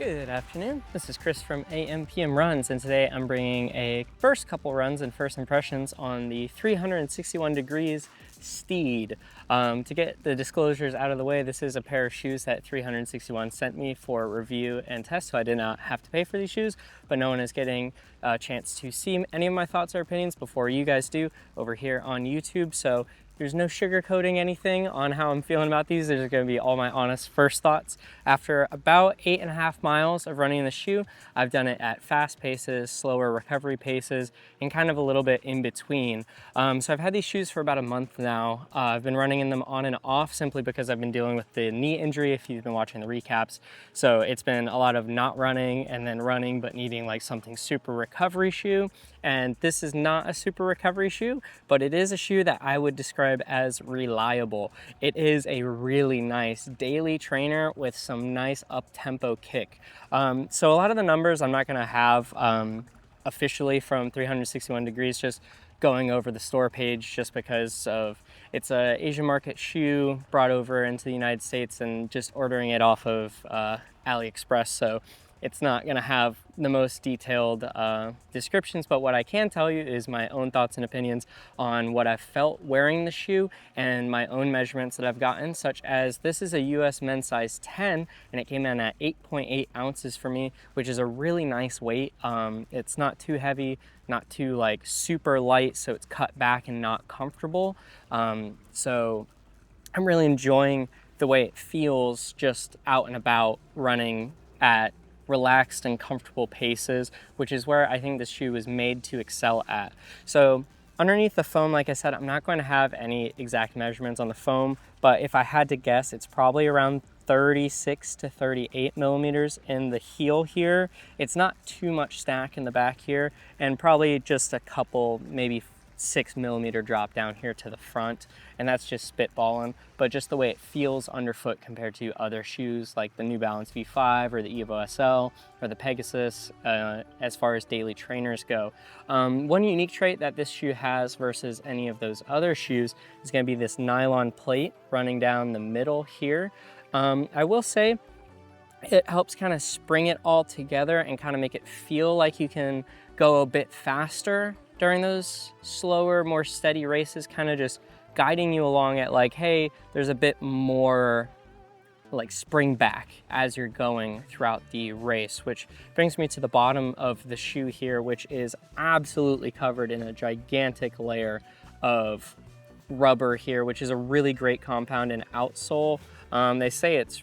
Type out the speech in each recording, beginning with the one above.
Good afternoon, this is Chris from ampmruns, and today I'm bringing a first couple runs and first impressions on the 361 degrees Steed. To get the disclosures out of the way, this is a pair of shoes that 361 sent me for review and test, so I did not have to pay for these shoes, but no one is getting a chance to see any of my thoughts or opinions before you guys do over here on YouTube. So there's no sugarcoating anything on how I'm feeling about these. There's going to be all my honest first thoughts. After about 8.5 miles of running the shoe, I've done it at fast paces, slower recovery paces, and kind of a little bit in between. So I've had these shoes for about a month now. I've been running in them on and off simply because I've been dealing with the knee injury, if you've been watching the recaps. So it's been a lot of not running and then running, but needing like something super recovery shoe. And this is not a super recovery shoe, but it is a shoe that I would describe as reliable. It is a really nice daily trainer with some nice up-tempo kick. So a lot of the numbers I'm not gonna have officially from 361 degrees, just going over the store page, just because of it's a Asian market shoe brought over into the United States and just ordering it off of AliExpress. So it's not going to have the most detailed descriptions, but what I can tell you is my own thoughts and opinions on what I've felt wearing the shoe and my own measurements that I've gotten, such as this is a US men's size 10 and it came in at 8.8 ounces for me, which is a really nice weight. It's not too heavy, not too like super light, so it's cut back and not comfortable. So I'm really enjoying the way it feels just out and about running at relaxed and comfortable paces, which is where I think this shoe is made to excel at. So underneath the foam, like I said, I'm not going to have any exact measurements on the foam, but if I had to guess, it's probably around 36 to 38 millimeters in the heel here. It's not too much stack in the back here, and probably just a couple, maybe 6 millimeter drop down here to the front, and that's just spitballing, but just the way it feels underfoot compared to other shoes like the New Balance V5 or the Evo SL or the Pegasus as far as daily trainers go. One unique trait that this shoe has versus any of those other shoes is going to be this nylon plate running down the middle here. I will say it helps kind of spring it all together and kind of make it feel like you can go a bit faster during those slower, more steady races, kind of just guiding you along at like, hey, there's a bit more like spring back as you're going throughout the race, which brings me to the bottom of the shoe here, which is absolutely covered in a gigantic layer of rubber here, which is a really great compound in Outsole. They say it's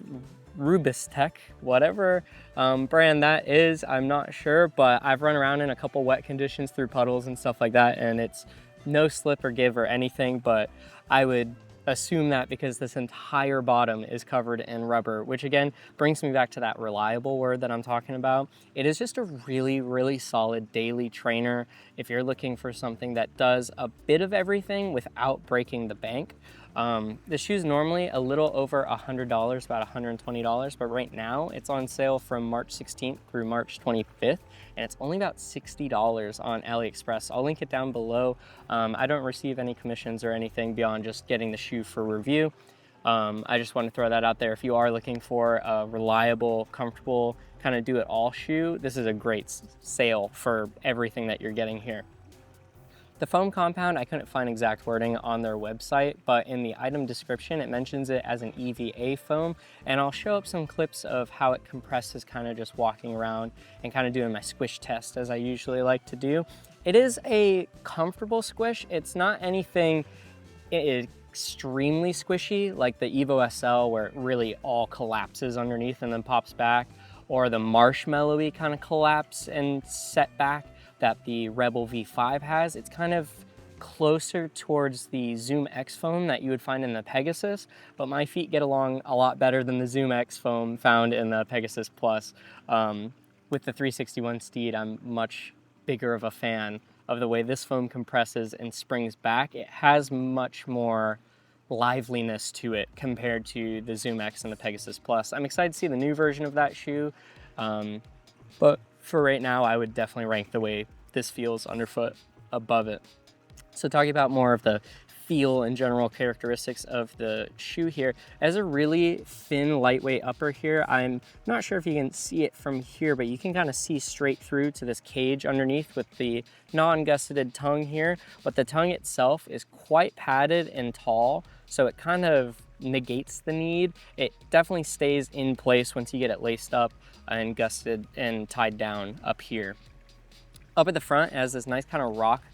Rubistech, whatever brand that is, I'm not sure, but I've run around in a couple wet conditions through puddles and stuff like that, and it's no slip or give or anything, but I would assume that because this entire bottom is covered in rubber, which again brings me back to that reliable word that I'm talking about. It is just a really, really solid daily trainer if you're looking for something that does a bit of everything without breaking the bank. The shoe's normally a little over $100, about $120, but right now it's on sale from March 16th through March 25th, and it's only about $60 on AliExpress. I'll link it down below. I don't receive any commissions or anything beyond just getting the shoe for review. I just want to throw that out there. If you are looking for a reliable, comfortable, kind of do-it-all shoe, this is a great sale for everything that you're getting here. The foam compound, I couldn't find exact wording on their website, but in the item description, it mentions it as an EVA foam, and I'll show up some clips of how it compresses kind of just walking around and kind of doing my squish test as I usually like to do. It is a comfortable squish. It's not anything extremely squishy like the Evo SL where it really all collapses underneath and then pops back, or the marshmallowy kind of collapse and set back that the Rebel V5 has. It's kind of closer towards the Zoom X foam that you would find in the Pegasus, but my feet get along a lot better than the Zoom X foam found in the Pegasus Plus. With the 361 Steed, I'm much bigger of a fan of the way this foam compresses and springs back. It has much more liveliness to it compared to the Zoom X and the Pegasus Plus. I'm excited to see the new version of that shoe, but for right now, I would definitely rank the way this feels underfoot above it. So talking about more of the feel and general characteristics of the shoe here. It has a really thin, lightweight upper here. I'm not sure if you can see it from here, but you can kind of see straight through to this cage underneath with the non-gusseted tongue here. But the tongue itself is quite padded and tall, so it kind of negates the need. It definitely stays in place once you get it laced up and gusseted and tied down up here. Up at the front, it has this nice kind of rock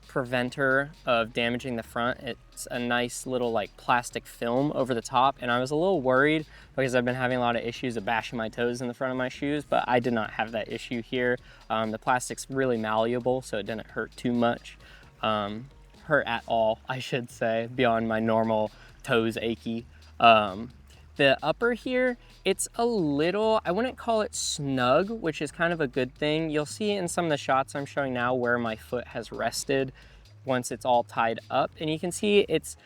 preventer of damaging the front. It's a nice little like plastic film over the top, and I was a little worried because I've been having a lot of issues of bashing my toes in the front of my shoes, but I did not have that issue here. The plastic's really malleable, so it didn't hurt too much. Hurt at all, I should say, beyond my normal toes achy. The upper here, it's a little, I wouldn't call it snug, which is kind of a good thing. You'll see in some of the shots I'm showing now where my foot has rested once it's all tied up. And you can see it's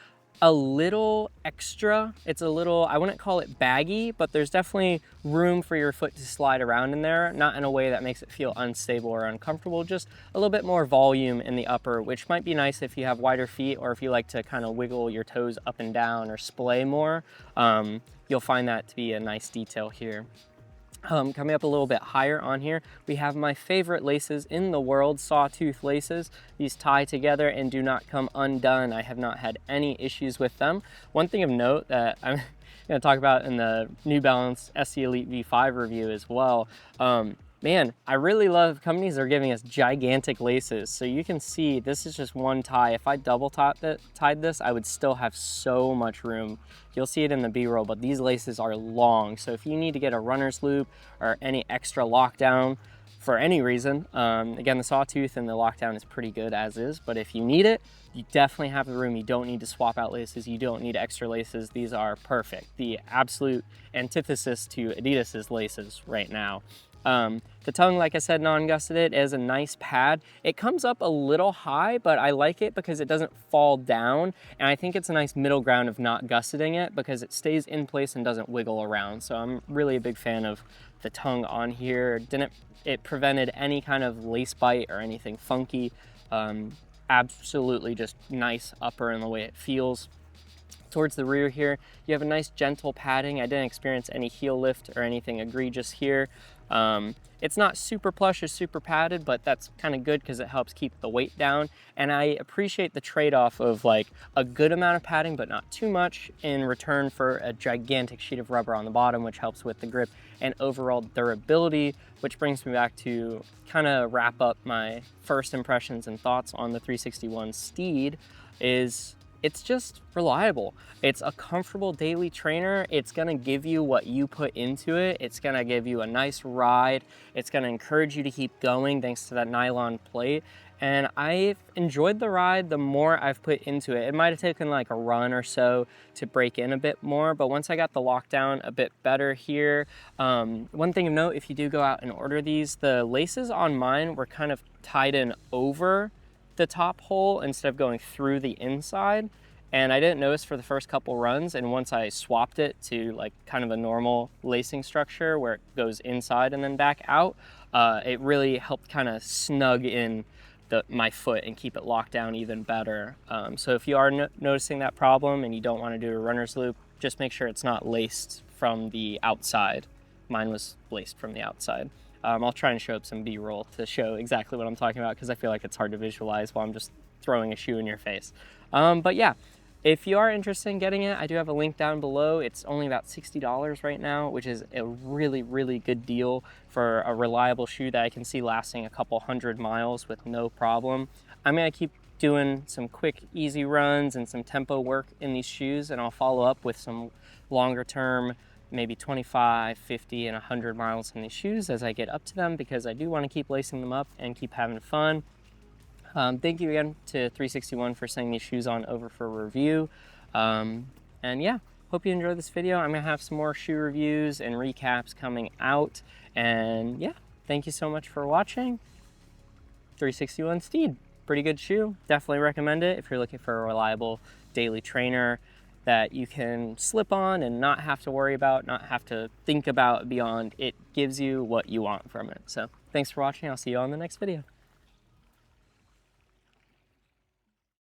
a little extra. It's a little, I wouldn't call it baggy, but there's definitely room for your foot to slide around in there, not in a way that makes it feel unstable or uncomfortable, just a little bit more volume in the upper, which might be nice if you have wider feet or if you like to kind of wiggle your toes up and down or splay more. You'll find that to be a nice detail here. Coming up a little bit higher on here, we have my favorite laces in the world, sawtooth laces. These tie together and do not come undone. I have not had any issues with them. One thing of note that I'm going to talk about in the New Balance SC Elite V5 review as well, man, I really love companies that are giving us gigantic laces. So you can see this is just one tie. If I double tied this, I would still have so much room. You'll see it in the B-roll, but these laces are long. So if you need to get a runner's loop or any extra lockdown for any reason, again, the sawtooth and the lockdown is pretty good as is, but if you need it, you definitely have the room. You don't need to swap out laces. You don't need extra laces. These are perfect. The absolute antithesis to Adidas's laces right now. The tongue, like I said, non-gusseted, is a nice pad. It comes up a little high, but I like it because it doesn't fall down. And I think it's a nice middle ground of not gusseting it because it stays in place and doesn't wiggle around. So I'm really a big fan of the tongue on here. It prevented any kind of lace bite or anything funky. Absolutely just nice upper in the way it feels. Towards the rear here, you have a nice gentle padding. I didn't experience any heel lift or anything egregious here. It's not super plush or super padded, but that's kind of good because it helps keep the weight down. And I appreciate the trade-off of like a good amount of padding, but not too much in return for a gigantic sheet of rubber on the bottom, which helps with the grip and overall durability, which brings me back to kind of wrap up my first impressions and thoughts on the 361 Steed is it's just reliable. It's a comfortable daily trainer. It's gonna give you what you put into it. It's gonna give you a nice ride. It's gonna encourage you to keep going thanks to that nylon plate. And I've enjoyed the ride the more I've put into it. It might've taken like a run or so to break in a bit more, but once I got the lockdown a bit better here, one thing of note, if you do go out and order these, the laces on mine were kind of tied in over the top hole instead of going through the inside, and I didn't notice for the first couple runs, and once I swapped it to like kind of a normal lacing structure where it goes inside and then back out, it really helped kind of snug in my foot and keep it locked down even better. So if you are noticing that problem and you don't want to do a runner's loop, just make sure it's not laced from the outside. Mine was laced from the outside. I'll try and show up some B-roll to show exactly what I'm talking about because I feel like it's hard to visualize while I'm just throwing a shoe in your face. But yeah, if you are interested in getting it, I do have a link down below. It's only about $60 right now, which is a really, really good deal for a reliable shoe that I can see lasting a couple 100 miles with no problem. I'm gonna keep doing some quick, easy runs and some tempo work in these shoes, and I'll follow up with some longer term, maybe 25, 50, and 100 miles in these shoes as I get up to them because I do want to keep lacing them up and keep having fun. Thank you again to 361 for sending these shoes on over for review. And yeah, hope you enjoyed this video. I'm gonna have some more shoe reviews and recaps coming out. And yeah, thank you so much for watching. 361 Steed, pretty good shoe. Definitely recommend it if you're looking for a reliable daily trainer that you can slip on and not have to worry about, not have to think about beyond. It gives you what you want from it. So thanks for watching. I'll see you on the next video.